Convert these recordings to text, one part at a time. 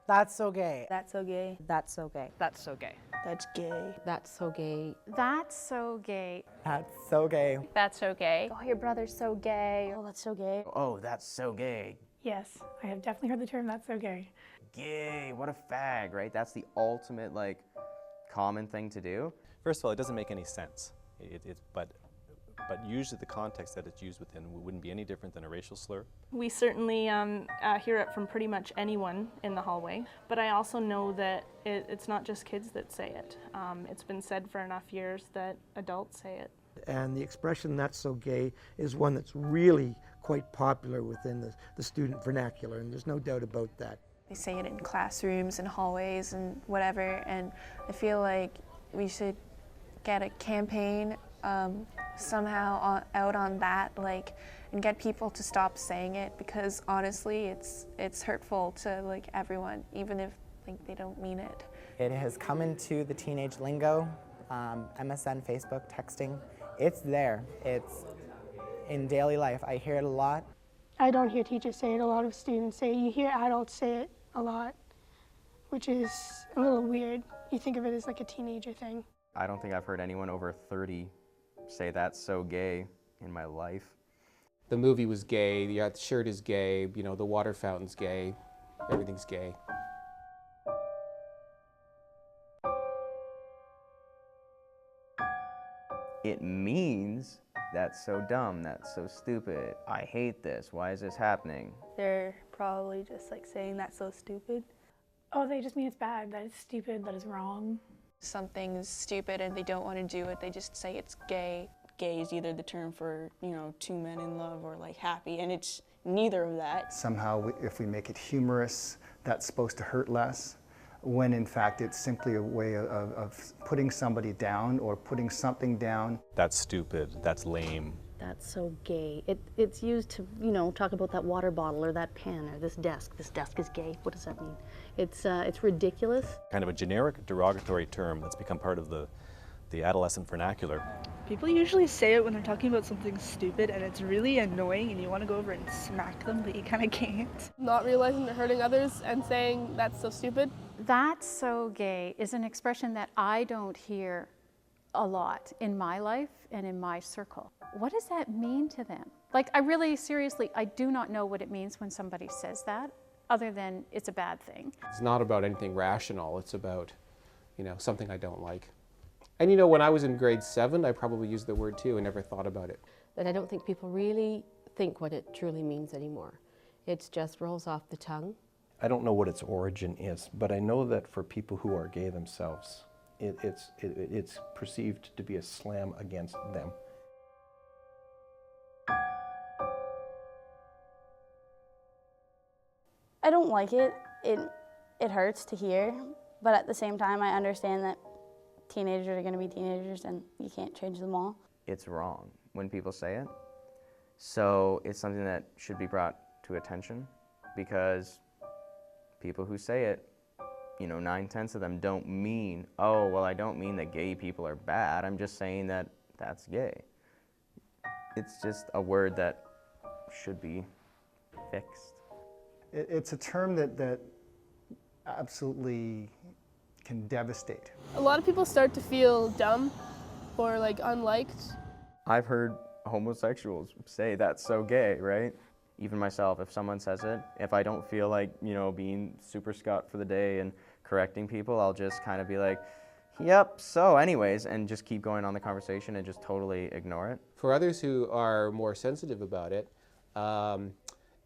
That's so gay. That's so gay. That's so gay. That's so gay. That's gay. That's so gay. That's so gay. That's so gay. That's so gay. Oh, your brother's so gay. Oh, that's so gay. Oh, that's so gay. Yes, I have definitely heard the term "that's so gay." Gay, what a fag, right? That's the ultimate, like, common thing to do. First of all, it doesn't make any sense. But usually the context that it's used within wouldn't be any different than a racial slur. We certainly hear it from pretty much anyone in the hallway, but I also know that it's not just kids that say it. It's been said for enough years that adults say it. And the expression "that's so gay" is one that's really quite popular within the student vernacular, and there's no doubt about that. They say it in classrooms and hallways and whatever, and I feel like we should get a campaign somehow out on that, like, and get people to stop saying it, because honestly it's hurtful to like everyone, even if like they don't mean it. It has come into the teenage lingo, MSN, Facebook, texting. It's there. It's in daily life. I hear it a lot. I don't hear teachers say it. A lot of students say it. You hear adults say it a lot, which is a little weird. You think of it as like a teenager thing. I don't think I've heard anyone over 30 say that's so gay in my life. The movie was gay, the shirt is gay, you know, the water fountain's gay, everything's gay. It means that's so dumb, that's so stupid, I hate this, why is this happening? They're probably just like saying that's so stupid. Oh, they just mean it's bad, that it's stupid, that it's wrong. Something's stupid and they don't want to do it, they just say it's gay. Gay is either the term for, you know, two men in love or like happy, and it's neither of that. Somehow, if we make it humorous, that's supposed to hurt less, when in fact it's simply a way of putting somebody down or putting something down. That's stupid, that's lame. That's so gay. It's used to, you know, talk about that water bottle or that pen or this desk. This desk is gay. What does that mean? It's ridiculous. Kind of a generic derogatory term that's become part of the adolescent vernacular. People usually say it when they're talking about something stupid, and it's really annoying and you want to go over and smack them, but you kind of can't. Not realizing they're hurting others and saying that's so stupid. That's so gay is an expression that I don't hear a lot in my life and in my circle. What does that mean to them? Like, I really, seriously, I do not know what it means when somebody says that, other than it's a bad thing. It's not about anything rational, it's about, you know, something I don't like. And you know, when I was in grade 7, I probably used the word too and never thought about it. But I don't think people really think what it truly means anymore. It just rolls off the tongue. I don't know what its origin is, but I know that for people who are gay themselves, it's perceived to be a slam against them. I don't like it. It hurts to hear, but at the same time I understand that teenagers are going to be teenagers and you can't change them all. It's wrong when people say it. So it's something that should be brought to attention, because people who say it, you know, 9/10 of them don't mean, oh, well, I don't mean that gay people are bad. I'm just saying that that's gay. It's just a word that should be fixed. It's a term that absolutely can devastate. A lot of people start to feel dumb or like unliked. I've heard homosexuals say that's so gay, right? Even myself, if someone says it, if I don't feel like, you know, being super Scott for the day and correcting people, I'll just kind of be like, yep, so anyways, and just keep going on the conversation and just totally ignore it. For others who are more sensitive about it,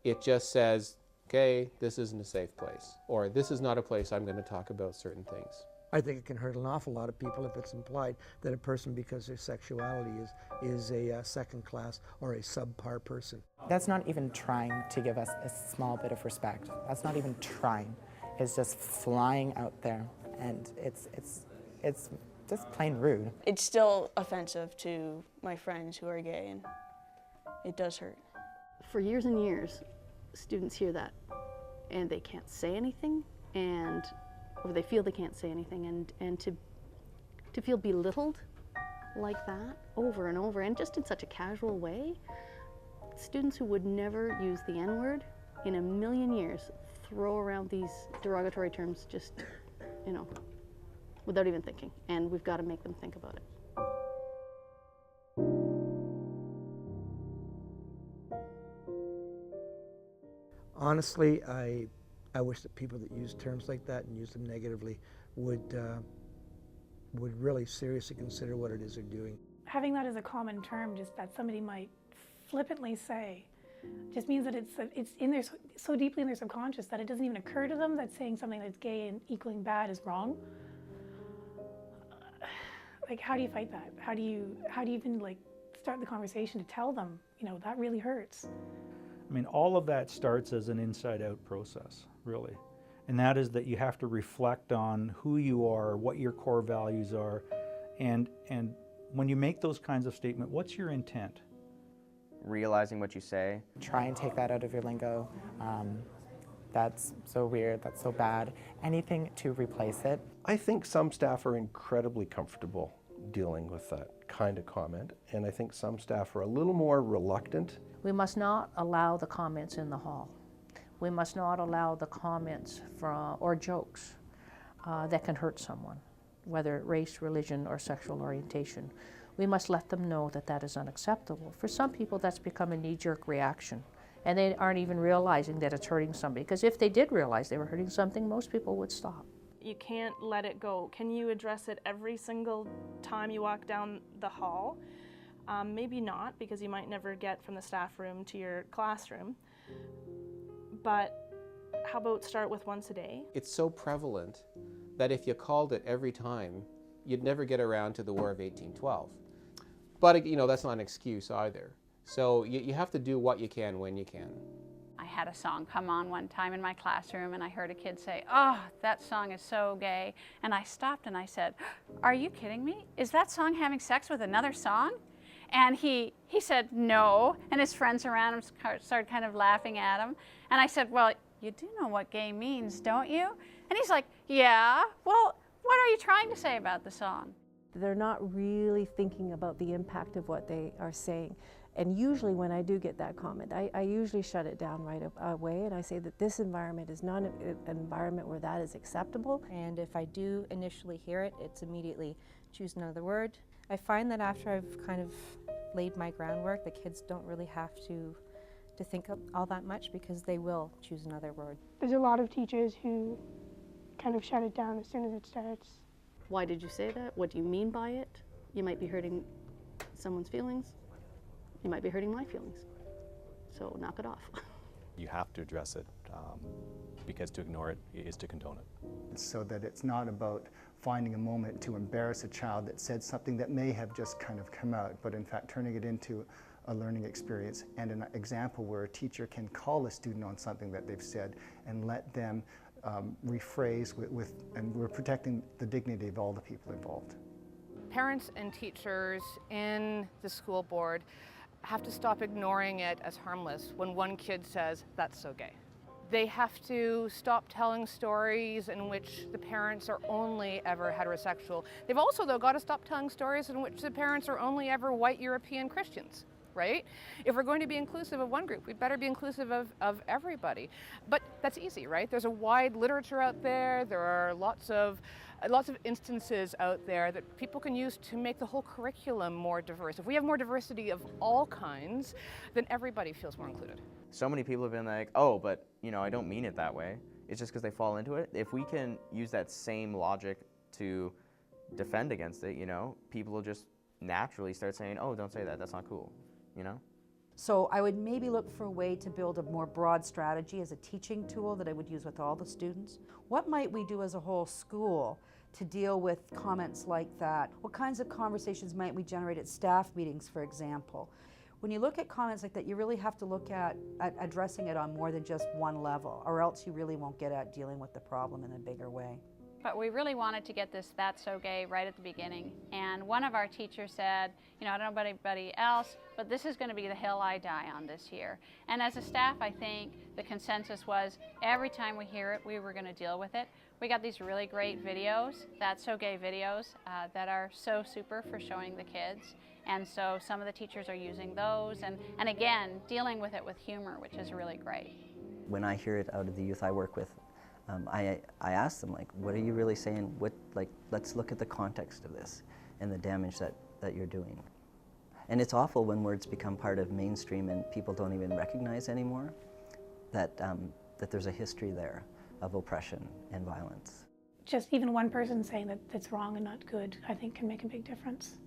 it just says, okay, this isn't a safe place, or this is not a place I'm going to talk about certain things. I think it can hurt an awful lot of people if it's implied that a person, because their sexuality is a second class or a subpar person. That's not even trying to give us a small bit of respect. That's not even trying. It's just flying out there, and it's just plain rude. It's still offensive to my friends who are gay, and it does hurt. For years and years, students hear that and they can't say anything, or they feel they can't say anything, and to feel belittled like that over and over, and just in such a casual way. Students who would never use the N-word in a million years throw around these derogatory terms just, you know, without even thinking. And we've got to make them think about it. Honestly, I wish that people that use terms like that and use them negatively would really seriously consider what it is they're doing. Having that as a common term, just that somebody might flippantly say, just means that it's in there so deeply in their subconscious that it doesn't even occur to them that saying something that's gay and equaling bad is wrong. Like, how do you fight that? How do you even like start the conversation to tell them, you know, that really hurts? I mean, all of that starts as an inside-out process, really. And that is that you have to reflect on who you are, what your core values are, and when you make those kinds of statements, what's your intent? Realizing what you say. Try and take that out of your lingo. That's so weird, that's so bad. Anything to replace it. I think some staff are incredibly comfortable dealing with that kind of comment, and I think some staff are a little more reluctant. We must not allow the comments in the hall. We must not allow the comments or jokes that can hurt someone, whether race, religion, or sexual orientation. We must let them know that that is unacceptable. For some people, that's become a knee-jerk reaction, and they aren't even realizing that it's hurting somebody. Because if they did realize they were hurting something, most people would stop. You can't let it go. Can you address it every single time you walk down the hall? Maybe not, because you might never get from the staff room to your classroom. But how about start with once a day? It's so prevalent that if you called it every time, you'd never get around to the War of 1812. But, you know, that's not an excuse either. So you have to do what you can when you can. I had a song come on one time in my classroom, and I heard a kid say, "Oh, that song is so gay." And I stopped and I said, "Are you kidding me? Is that song having sex with another song?" And he said, "No." And his friends around him started kind of laughing at him. And I said, "Well, you do know what gay means, don't you?" And he's like, "Yeah, well, what are you trying to say about the song?" They're not really thinking about the impact of what they are saying. And usually when I do get that comment, I usually shut it down right away, and I say that this environment is not an environment where that is acceptable. And if I do initially hear it, it's immediately choose another word. I find that after I've kind of laid my groundwork, the kids don't really have to think all that much, because they will choose another word. There's a lot of teachers who kind of shut it down as soon as it starts. Why did you say that? What do you mean by it? You might be hurting someone's feelings. You might be hurting my feelings. So knock it off. You have to address it, because to ignore it is to condone it. So that it's not about finding a moment to embarrass a child that said something that may have just kind of come out, but in fact turning it into a learning experience and an example where a teacher can call a student on something that they've said and let them rephrase and we're protecting the dignity of all the people involved. Parents and teachers in the school board have to stop ignoring it as harmless when one kid says, "That's so gay." They have to stop telling stories in which the parents are only ever heterosexual. They've also, though, got to stop telling stories in which the parents are only ever white European Christians, right? If we're going to be inclusive of one group, we'd better be inclusive of everybody. But that's easy, right? There's a wide literature out there. There are lots of instances out there that people can use to make the whole curriculum more diverse. If we have more diversity of all kinds, then everybody feels more included. So many people have been like, "Oh, but you know, I don't mean it that way." It's just because they fall into it. If we can use that same logic to defend against it, you know, people will just naturally start saying, "Oh, don't say that, that's not cool," you know? So I would maybe look for a way to build a more broad strategy as a teaching tool that I would use with all the students. What might we do as a whole school to deal with comments like that? What kinds of conversations might we generate at staff meetings, for example? When you look at comments like that, you really have to look at addressing it on more than just one level, or else you really won't get at dealing with the problem in a bigger way. But we really wanted to get this "That's so gay" right at the beginning. And one of our teachers said, you know, I don't know about anybody else, but this is going to be the hill I die on this year. And as a staff, I think the consensus was every time we hear it, we were going to deal with it. We got these really great videos, "That's so gay" videos, that are so super for showing the kids. And so some of the teachers are using those. And again, dealing with it with humor, which is really great. when I hear it out of the youth I work with, I ask them, like, what are you really saying? Let's look at the context of this and the damage that you're doing. And it's awful when words become part of mainstream and people don't even recognize anymore that there's a history there of oppression and violence. Just even one person saying that that's wrong and not good, I think, can make a big difference.